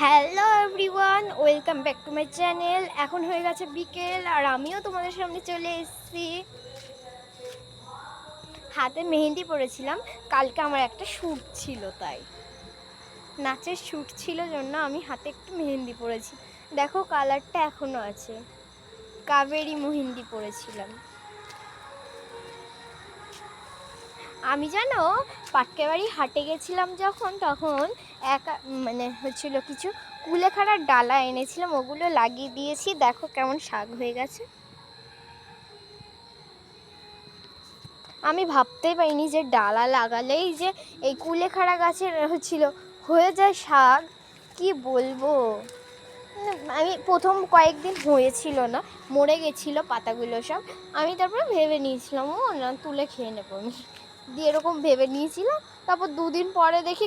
Hello everyone, welcome back to my channel. এখন হয়ে গেছে বিকেল আর আমিও তোমাদের সামনে চলে এসেছি। হাতে মেহেন্দি পরেছিলাম, কালকে আমার একটা শ্যুট ছিল, তাই নাচের শ্যুট ছিল জন্য আমি হাতে একটু মেহেন্দি পরেছি। দেখো কালারটা এখনো আছে, কাবেরি মেহেন্দি পরেছিলাম। আমি জানো পাটকেবাড়ি হাটে গেছিলাম যখন, তখন একা হচ্ছিল কিছু কুলেখাড়ার ডালা এনেছিলাম, ওগুলো লাগিয়ে দিয়েছি। দেখো কেমন শাক হয়ে গেছে। আমি ভাবতেই পারিনি যে ডালা লাগালেই যে এই কুলেখাড়া গাছের হয়ে যায় শাক। কি বলবো, আমি প্রথম কয়েকদিন হয়েছিল না, মরে গেছিলো পাতাগুলো সব। আমি তারপরে ভেবে নিয়েছিলাম ও না তুলে খেয়ে নেবো আমি, দিয়ে এরকম ভেবে নিয়েছিলাম। তারপর দুদিন পরে দেখি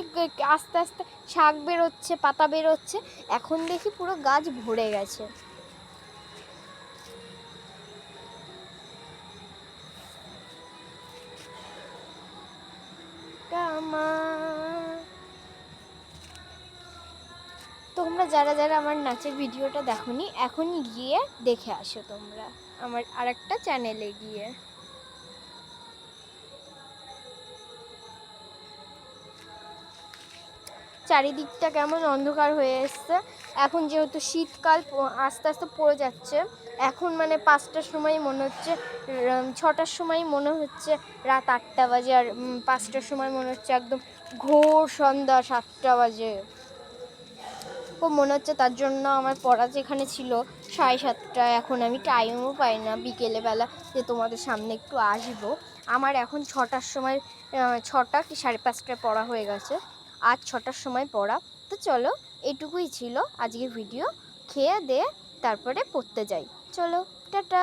আস্তে আস্তে শাক বেরোচ্ছে, পাতা বেরোচ্ছে। এখন দেখি পুরো গাছ ভরে গেছে। তোমরা যারা যারা আমার নাচের ভিডিওটা দেখোনি, এখনই গিয়ে দেখে আসো তোমরা আমার আরেকটা চ্যানেলে গিয়ে। চারিদিকটা কেমন অন্ধকার হয়ে এসছে। এখন যেহেতু শীতকাল আস্তে আস্তে পড়ে যাচ্ছে, এখন 5টার সময় মনে হচ্ছে, 6টার সময় মনে হচ্ছে রাত 8টা বাজে, আর 5টার সময় মনে হচ্ছে একদম ঘোর সন্ধ্যা 7টা বাজে। খুব মনে হচ্ছে, তার জন্য আমার পড়া যেখানে ছিল 7:30, এখন আমি টাইমও পাই না বিকেলে বেলা যে তোমাদের সামনে একটু আসবো। আমার এখন 6টার সময়, 6টা কি 5:30টায় পড়া হয়ে গেছে। আজ 6টার সময় পড়া। তো চলো, এটুকুই ছিল আজকের ভিডিও। খেয়ে দিয়ে তারপরে পড়তে যাই। চলো, টাটা।